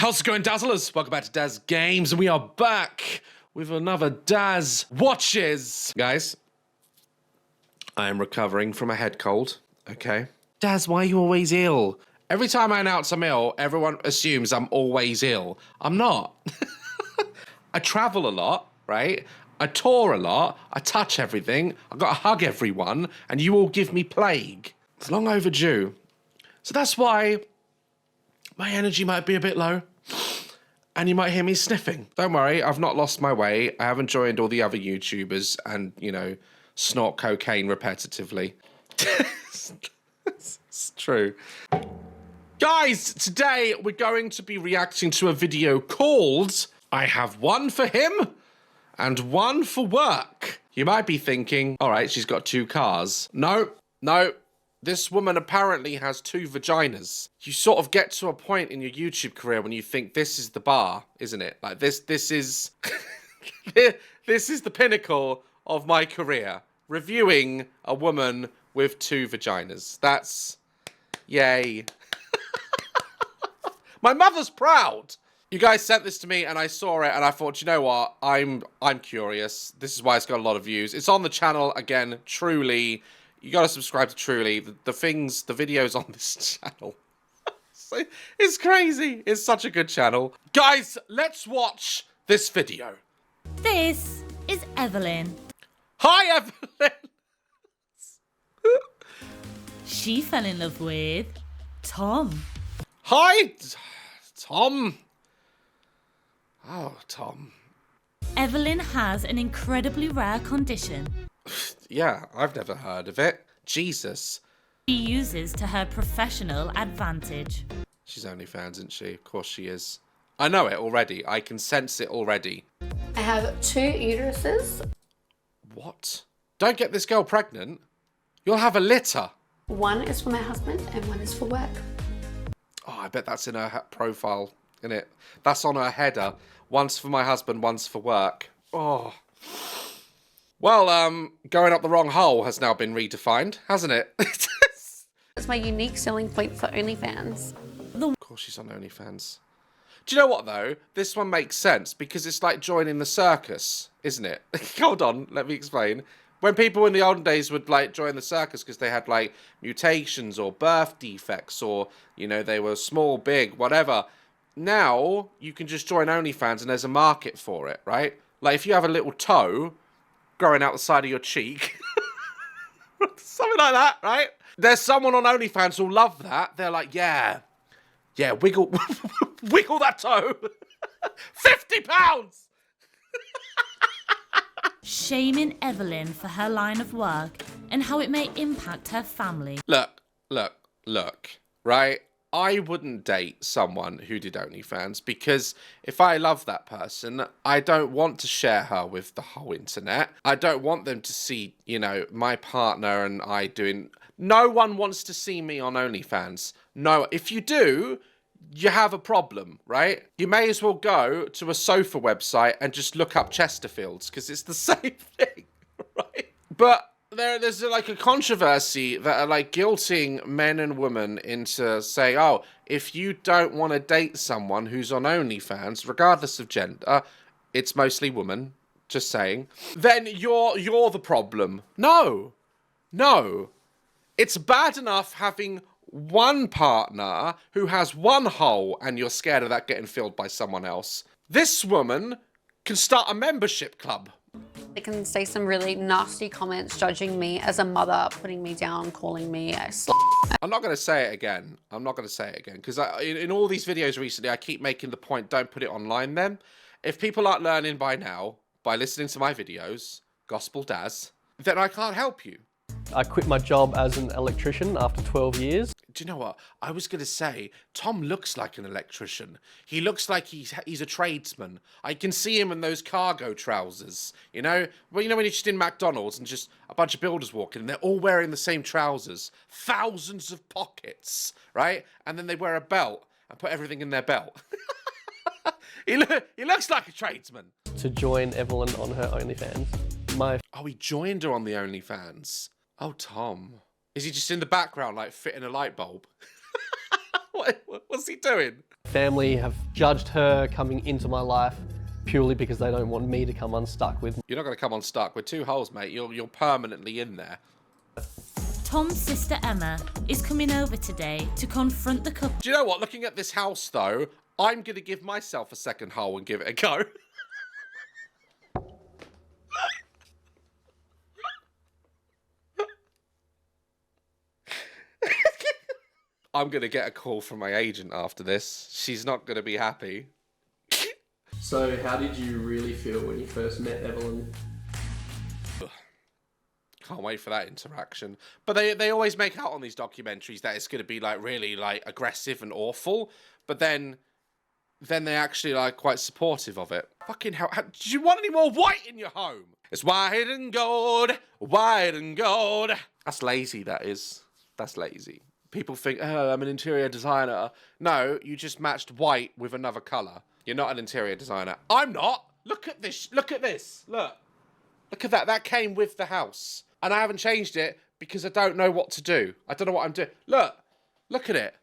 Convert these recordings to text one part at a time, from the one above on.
How's it going, Dazzlers? Welcome back to Daz Games, and we are back with another Daz Watches. Guys, I am recovering from a head cold, okay? Daz, why are you always ill? Every time I announce I'm ill, everyone assumes I'm always ill. I'm not. I travel a lot, right? I tour a lot. I touch everything. I've got to hug everyone, and you all give me plague. It's long overdue. So that's why my energy might be a bit low, and you might hear me sniffing. Don't worry, I've not lost my way. I haven't joined all the other YouTubers and, you know, snort cocaine repetitively. It's true. Guys, today we're going to be reacting to a video called I Have One for Him and One for Work. You might be thinking, all right, she's got two cars. No. This woman apparently has two vaginas. You sort of get to a point in your YouTube career when you think this is the bar, isn't it? Like this is this is the pinnacle of my career. Reviewing a woman with two vaginas. That's yay. My mother's proud. You guys sent this to me and I saw it and I thought, you know what? I'm curious. This is why it's got a lot of views. It's on the channel again, Truly. You gotta subscribe to Truly. The videos on this channel. It's crazy. It's such a good channel. Guys, let's watch this video. This is Evelyn. Hi, Evelyn. She fell in love with Tom. Hi, Tom. Oh, Tom. Evelyn has an incredibly rare condition Yeah, I've never heard of it. Jesus. she uses to her professional advantage. She's OnlyFans, isn't she? Of course she is. I know it already. I can sense it already. I have 2 uteruses. What? Don't get this girl pregnant. You'll have a litter. One is for my husband and one is for work. Oh, I bet that's in her profile, isn't it? That's on her header. One's for my husband, one's for work. Oh. Well, going up the wrong hole has now been redefined, hasn't it? It's my unique selling point for OnlyFans. Of course she's on OnlyFans. Do you know what, though? This one makes sense because it's like joining the circus, isn't it? Hold on, let me explain. When people in the olden days would, like, join the circus because they had, like, mutations or birth defects or, you know, they were small, big, whatever. Now, you can just join OnlyFans and there's a market for it, right? Like, if you have a little toe growing out the side of your cheek, something like that, right? There's someone on OnlyFans who'll love that. They're like, yeah, wiggle, wiggle that toe. £50! Shaming Evelyn for her line of work and how it may impact her family. Look, right? I wouldn't date someone who did OnlyFans because if I love that person, I don't want to share her with the whole internet. I don't want them to see, you know, my partner and I doing... No one wants to see me on OnlyFans. No, if you do, you have a problem, right? You may as well go to a sofa website and just look up Chesterfields because it's the same thing, right? But... There's like a controversy that are like guilting men and women into saying, oh, if you don't want to date someone who's on OnlyFans, regardless of gender, it's mostly women, just saying, then you're the problem. No. It's bad enough having one partner who has one hole and you're scared of that getting filled by someone else. This woman can start a membership club. They can say some really nasty comments judging me as a mother, putting me down, calling me a slut. I'm not going to say it again. Because in all these videos recently, I keep making the point, don't put it online then. If people aren't learning by now, by listening to my videos, Gospel Daz, then I can't help you. I quit my job as an electrician after 12 years. Do you know what? I was going to say, Tom looks like an electrician. He looks like he's a tradesman. I can see him in those cargo trousers. You know? Well, you know when you're just in McDonald's and just a bunch of builders walking and they're all wearing the same trousers. Thousands of pockets, right? And then they wear a belt and put everything in their belt. He looks like a tradesman. To join Evelyn on her OnlyFans. Oh, he joined her on the OnlyFans. Oh, Tom. Is he just in the background, like, fitting a light bulb? What's he doing? family have judged her coming into my life purely because they don't want me to come unstuck with. You're not going to come unstuck with 2 holes, mate. You're permanently in there. Tom's sister Emma is coming over today to confront the couple. Do you know what? Looking at this house, though, I'm going to give myself a second hole and give it a go. I'm going to get a call from my agent after this. She's not going to be happy. So how did you really feel when you first met Evelyn? Can't wait for that interaction. But they always make out on these documentaries that it's going to be like really like aggressive and awful. But then they actually like quite supportive of it. Fucking hell. Do you want any more white in your home? It's white and gold, white and gold. That's lazy, that is. That's lazy. People think, oh, I'm an interior designer. No, you just matched white with another colour. You're not an interior designer. I'm not. Look at this. Look at this. Look. Look at that. That came with the house. And I haven't changed it because I don't know what to do. I don't know what I'm doing. Look. Look at it.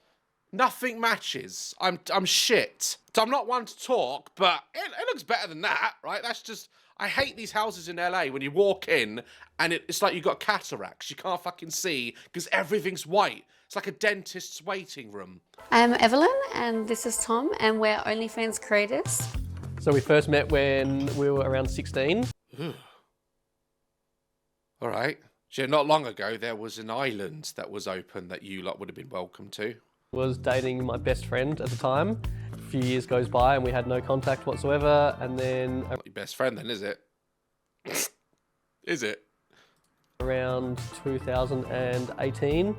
Nothing matches. I'm shit. So I'm not one to talk, but it looks better than that, right? That's just... I hate these houses in LA when you walk in and it's like you've got cataracts. You can't fucking see because everything's white. It's like a dentist's waiting room. I'm Evelyn and this is Tom and we're OnlyFans creators. So we first met when we were around 16. All right. So not long ago, there was an island that was open that you lot would have been welcome to. Was dating my best friend at the time. A few years goes by and we had no contact whatsoever, and then Not your best friend then, is it? Is it? around 2018,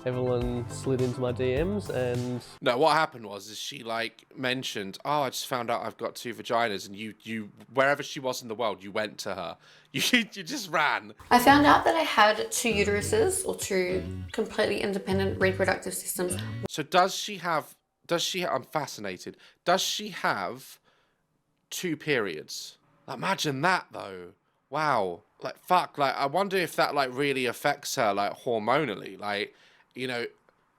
Evelyn slid into my DMs and... No, what happened was she like mentioned, oh, I just found out I've got 2 vaginas, and you wherever she was in the world, you went to her. You just ran. I found out that I had 2 uteruses or 2 completely independent reproductive systems. So I'm fascinated. Does she have 2 periods? Imagine that though. Wow. Like, fuck, like, I wonder if that, like, really affects her, like, hormonally. Like, you know,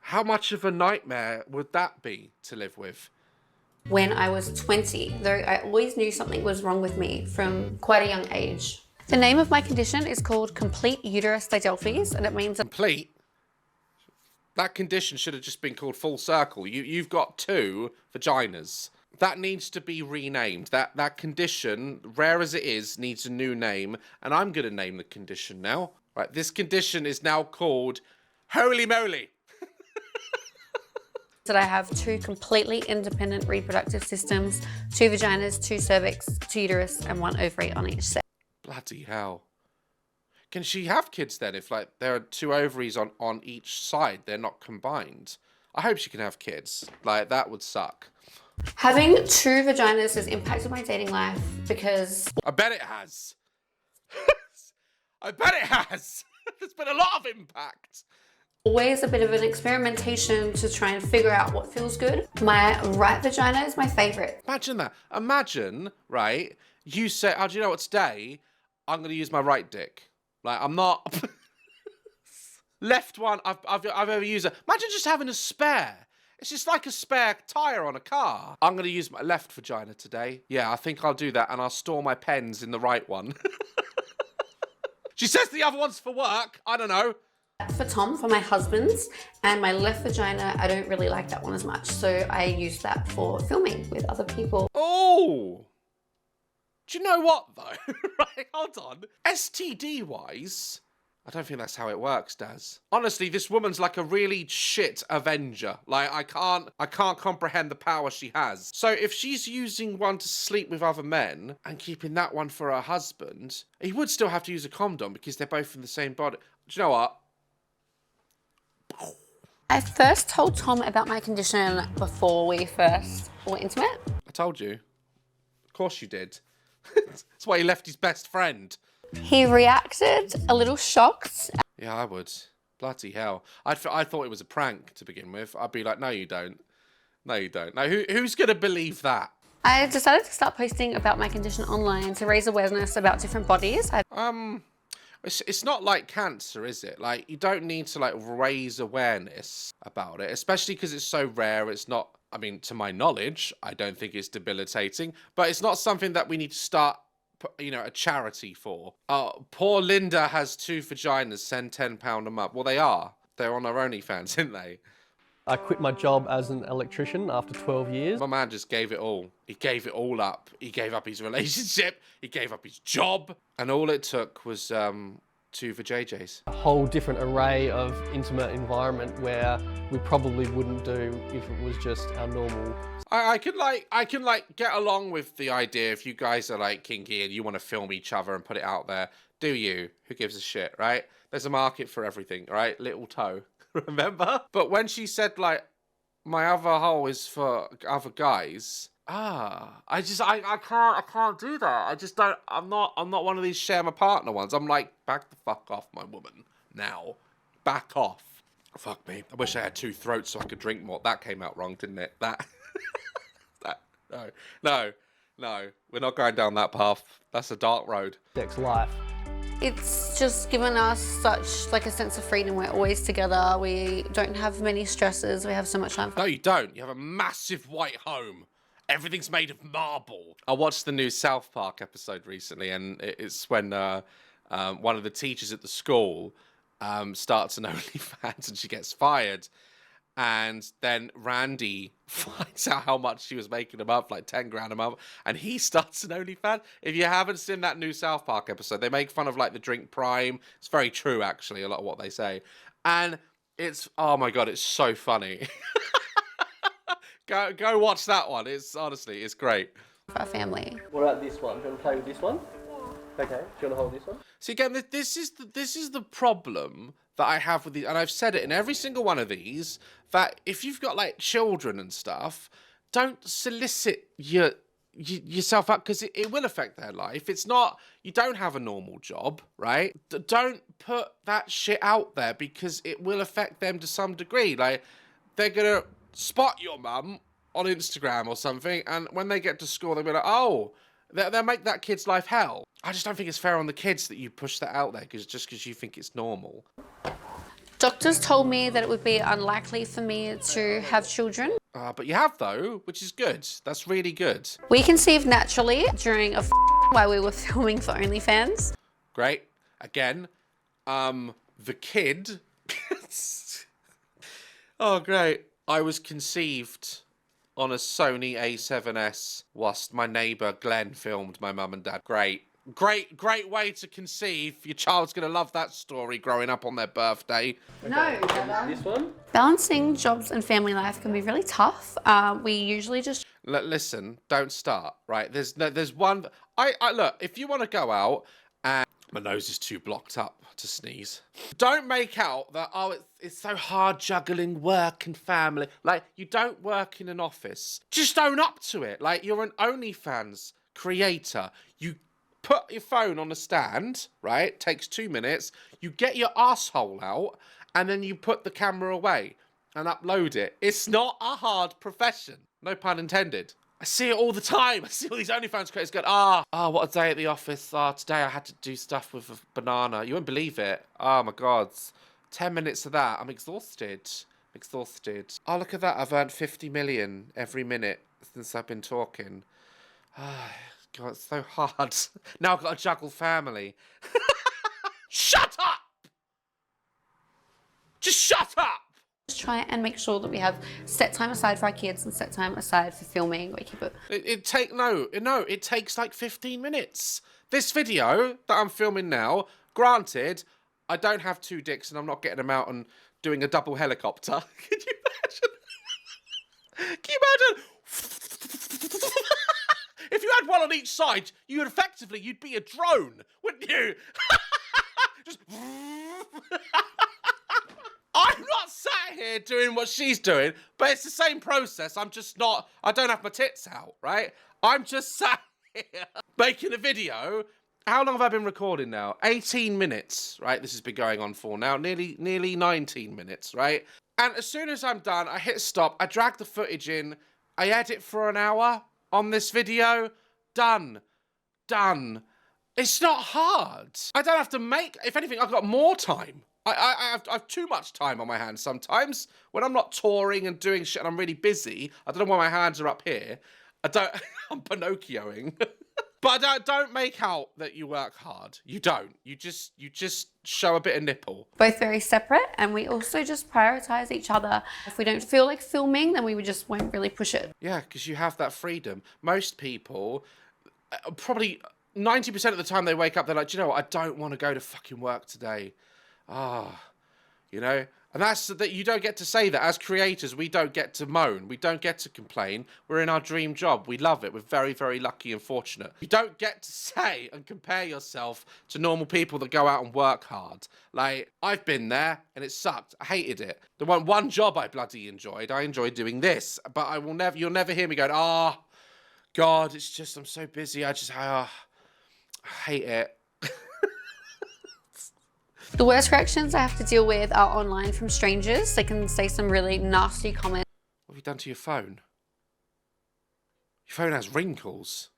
how much of a nightmare would that be to live with? When I was 20, though I always knew something was wrong with me from quite a young age. The name of my condition is called complete uterus didelphes, and it means... Complete? That condition should have just been called full circle. You've got 2 vaginas. That needs to be renamed. That condition, rare as it is, needs a new name. And I'm going to name the condition now. Right, this condition is now called Holy Moly. that I have 2 completely independent reproductive systems, 2 vaginas, 2 cervix, 2 uterus, and 1 ovary on each set. Bloody hell. Can she have kids then if like there are 2 ovaries on each side? They're not combined. I hope she can have kids. Like, that would suck. Having 2 vaginas has impacted my dating life because... I bet it has. I bet it has. There's been a lot of impact. Always a bit of an experimentation to try and figure out what feels good. My right vagina is my favorite. Imagine that. Imagine, right, you say, oh, do you know what, today, I'm going to use my right dick. Like, I'm not... Left one, I've ever used it. Imagine just having a spare. It's just like a spare tyre on a car. I'm going to use my left vagina today. Yeah, I think I'll do that, and I'll store my pens in the right one. She says the other one's for work. I don't know. For Tom, for my husband's, and my left vagina, I don't really like that one as much. So I use that for filming with other people. Oh! Do you know what, though? Right, hold on. STD-wise... I don't think that's how it works, Daz. Honestly, this woman's like a really shit Avenger. Like, I can't comprehend the power she has. So if she's using one to sleep with other men and keeping that one for her husband, he would still have to use a condom because they're both in the same body. Do you know what? I first told Tom about my condition before we first were intimate. I told you. Of course you did. That's why he left his best friend. He reacted a little shocked. Yeah, I would. Bloody hell. I thought it was a prank to begin with. I'd be like, no, you don't. No, you don't. Now, who's going to believe that? I decided to start posting about my condition online to raise awareness about different bodies. It's not like cancer, is it? Like, you don't need to like raise awareness about it, especially because it's so rare. It's not, I mean, to my knowledge, I don't think it's debilitating, but it's not something that we need to start, a charity for. Poor Linda has 2 vaginas, send £10 a month. Well, they are. They're on our OnlyFans, aren't they? I quit my job as an electrician after 12 years. My man just gave it all. He gave it all up. He gave up his relationship. He gave up his job. And all it took was 2 vajayjays. A whole different array of intimate environment where we probably wouldn't do if it was just our normal. I can get along with the idea if you guys are like kinky and you want to film each other and put it out there. Do you? Who gives a shit, right? There's a market for everything, right? Little toe. Remember? But when she said like, my other hole is for other guys, I can't do that. I just don't. I'm not one of these share my partner ones. I'm like, back the fuck off, my woman. Now, back off. Fuck me. I wish I had 2 throats so I could drink more. That came out wrong, didn't it? That. No. We're not going down that path. That's a dark road. Sex life. It's just given us such like a sense of freedom. We're always together. We don't have many stresses. We have so much time. No, you don't. You have a massive white home. Everything's made of marble. I watched the new South Park episode recently, and it's when one of the teachers at the school starts an OnlyFans and she gets fired. And then Randy finds out how much she was making a month, like 10 grand a month, and he starts an OnlyFans. If you haven't seen that new South Park episode, they make fun of like the drink prime. It's very true, actually, a lot of what they say. And it's, oh my God, it's so funny. Go watch that one. It's honestly, it's great. For our family. What about this one? Do you want to play with this one? Okay. Do you want to hold this one? See, again, this is the problem that I have with these, and I've said it in every single one of these, that if you've got like children and stuff, don't solicit yourself up, because it will affect their life. It's not, you don't have a normal job, right? Don't put that shit out there, because it will affect them to some degree. Like, they're gonna spot your mum on Instagram or something, and when they get to school, they'll be like, oh, they'll make that kid's life hell. I just don't think it's fair on the kids that you push that out there just because you think it's normal. Doctors told me that it would be unlikely for me to have children. But you have, though, which is good. That's really good. We conceived naturally during a while we were filming for OnlyFans. Great. Again, the kid. Oh, great. I was conceived on a Sony A7S whilst my neighbour Glenn filmed my mum and dad. Great way to conceive. Your child's going to love that story growing up on their birthday. No. This one? Balancing jobs and family life can be really tough. We usually just... Listen, don't start, right? There's one... I look, if you want to go out and... My nose is too blocked up to sneeze. Don't make out that, oh, it's so hard juggling work and family. Like, you don't work in an office. Just own up to it. Like, you're an OnlyFans creator. You put your phone on a stand, right? Takes 2 minutes. You get your asshole out, and then you put the camera away and upload it. It's not a hard profession. No pun intended. I see it all the time. I see all these OnlyFans creators going, what a day at the office. Today I had to do stuff with a banana. You won't believe it. Oh my God. 10 minutes of that. I'm exhausted. Oh, look at that. I've earned 50 million every minute since I've been talking. God, it's so hard. Now I've got to juggle family. Shut up! Just shut up! Just try and make sure that we have set time aside for our kids and set time aside for filming. We keep it. It takes like 15 minutes. This video that I'm filming now, granted, I don't have 2 dicks and I'm not getting them out and doing a double helicopter. Can you imagine? Can you imagine? If you had one on each side, you'd be a drone, wouldn't you? Just... I'm not sat here doing what she's doing, but it's the same process. I don't have my tits out, right? I'm just sat here making a video. How long have I been recording now? 18 minutes, right? This has been going on for now, nearly 19 minutes, right? And as soon as I'm done, I hit stop, I drag the footage in, I edit for an hour on this video. Done. It's not hard. I don't have to make, if anything, I've got more time. I have too much time on my hands sometimes. When I'm not touring and doing shit and I'm really busy, I don't know why my hands are up here. I'm Pinocchioing. But don't make out that you work hard. You don't. You just show a bit of nipple. Both very separate, and we also just prioritize each other. If we don't feel like filming, then we just won't really push it. Yeah, because you have that freedom. Most people, probably 90% of the time they wake up, they're like, do you know what? I don't want to go to fucking work today. You know? And that's that you don't get to say that. As creators, we don't get to moan. We don't get to complain. We're in our dream job. We love it. We're very, very lucky and fortunate. You don't get to say and compare yourself to normal people that go out and work hard. Like, I've been there and it sucked. I hated it. The one job I bloody enjoyed. I enjoyed doing this. But you'll never hear me going, God, it's just, I'm so busy. I hate it. The worst corrections I have to deal with are online from strangers. They can say some really nasty comments. What have you done to your phone? Your phone has wrinkles.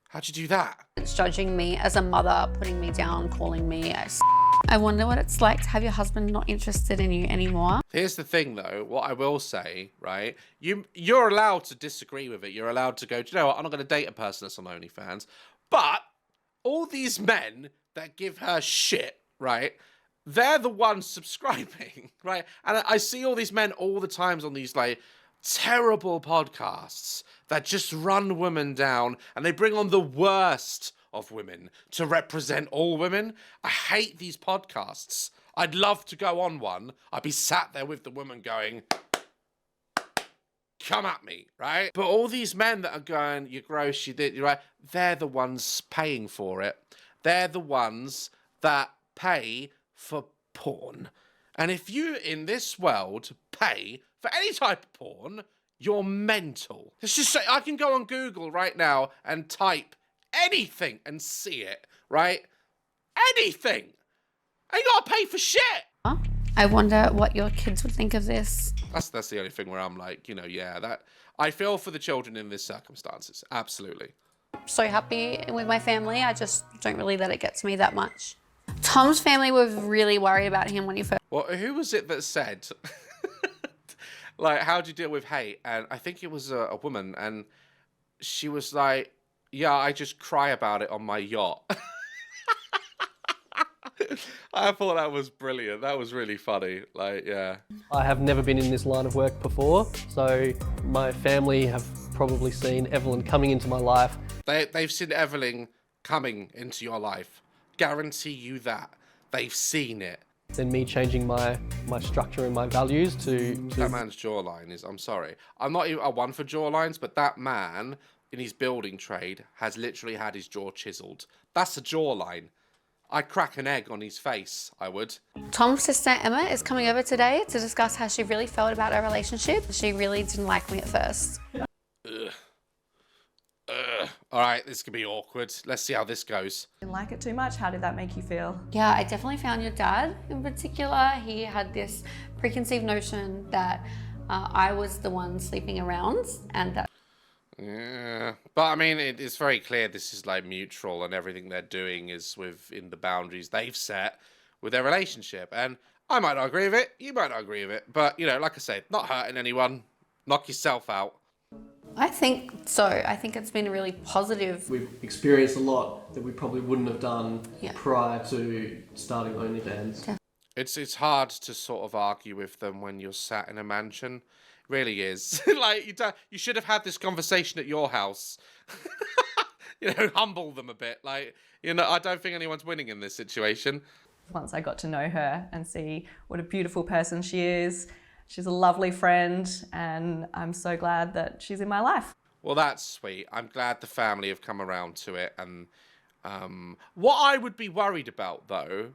How'd you do that? Judging me as a mother, putting me down, calling me a I wonder what it's like to have your husband not interested in you anymore. Here's the thing, though. What I will say, right? You're allowed to disagree with it. You're allowed to go, do you know what? I'm not going to date a person that's on OnlyFans. But all these men that give her shit, right? They're the ones subscribing, right? And I see all these men all the times on these, like, terrible podcasts that just run women down, and they bring on the worst of women to represent all women. I hate these podcasts. I'd love to go on one. I'd be sat there with the woman going, come at me, right? But all these men that are going, you're gross, you did, you're right, they're the ones paying for it. They're the ones that pay for porn. And if you in this world pay for any type of porn, you're mental. Let's just say, I can go on Google right now and type anything and see it, right? Anything. I ain't gotta pay for shit. I wonder what your kids would think of this. That's the only thing where I'm like, that I feel for the children in this circumstances. Absolutely. So happy with my family. I just don't really let it get to me that much. Tom's family were really worried about him when he first... Well, who was it that said, like, how do you deal with hate? And I think it was a woman, and she was like, yeah, I just cry about it on my yacht. I thought that was brilliant. That was really funny. Like, yeah. I have never been in this line of work before, so my family have probably seen Evelyn coming into my life. They've seen Evelyn coming into your life. Guarantee you that. They've seen it. Then me changing my structure and my values to... That man's jawline is, I'm sorry. I'm not even a one for jawlines, but that man in his building trade has literally had his jaw chiseled. That's a jawline. I'd crack an egg on his face, I would. Tom's sister Emma is coming over today to discuss how she really felt about our relationship. She really didn't like me at first. All right, this could be awkward. Let's see how this goes. Didn't like it too much. How did that make you feel? Yeah, I definitely found your dad in particular. He had this preconceived notion that I was the one sleeping around and that... Yeah, but I mean, it's very clear this is like mutual, and everything they're doing is within the boundaries they've set with their relationship. And I might not agree with it, you might not agree with it, but like I said, not hurting anyone. Knock yourself out. I think so. I think it's been really positive. We've experienced a lot that we probably wouldn't have done Yeah. prior to starting OnlyFans. It's hard to sort of argue with them when you're sat in a mansion. It really is. Like, you should have had this conversation at your house. Humble them a bit. Like, I don't think anyone's winning in this situation. Once I got to know her and see what a beautiful person she is, she's a lovely friend, and I'm so glad that she's in my life. Well, that's sweet. I'm glad the family have come around to it. And what I would be worried about, though,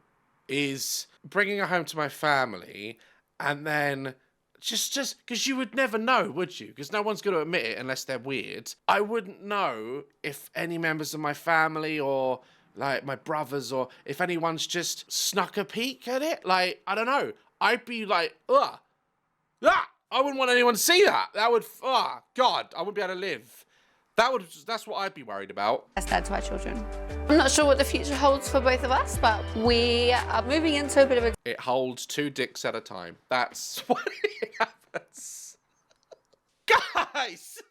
is bringing her home to my family and then just because you would never know, would you? Because no one's going to admit it unless they're weird. I wouldn't know if any members of my family or like my brothers or if anyone's just snuck a peek at it. Like, I don't know. I'd be like, ugh. I wouldn't want anyone to see that. That would, God, I wouldn't be able to live. That's what I'd be worried about. Best dad to our children. I'm not sure what the future holds for both of us, but we are moving into a bit of a... It holds 2 dicks at a time. That's what happens. Guys!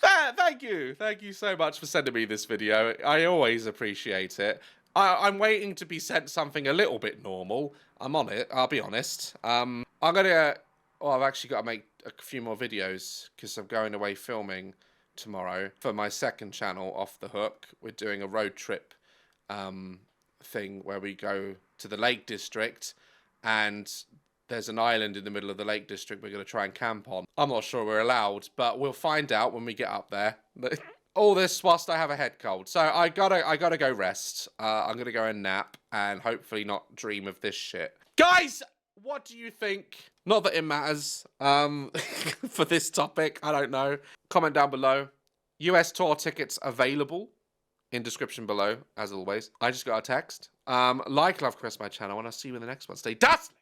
Thank you so much for sending me this video. I always appreciate it. I'm waiting to be sent something a little bit normal. I'm on it, I'll be honest. I've actually got to make a few more videos because I'm going away filming tomorrow for my second channel, Off the Hook. We're doing a road trip thing where we go to the Lake District, and there's an island in the middle of the Lake District we're going to try and camp on. I'm not sure we're allowed, but we'll find out when we get up there. All this whilst I have a head cold, so I gotta go rest. I'm gonna go and nap and hopefully not dream of this shit. Guys, what do you think? Not that it matters for this topic. I don't know. Comment down below. US tour tickets available in description below, as always. I just got a text. Like, love, Chris, my channel, and I'll see you in the next one. Stay dazzling.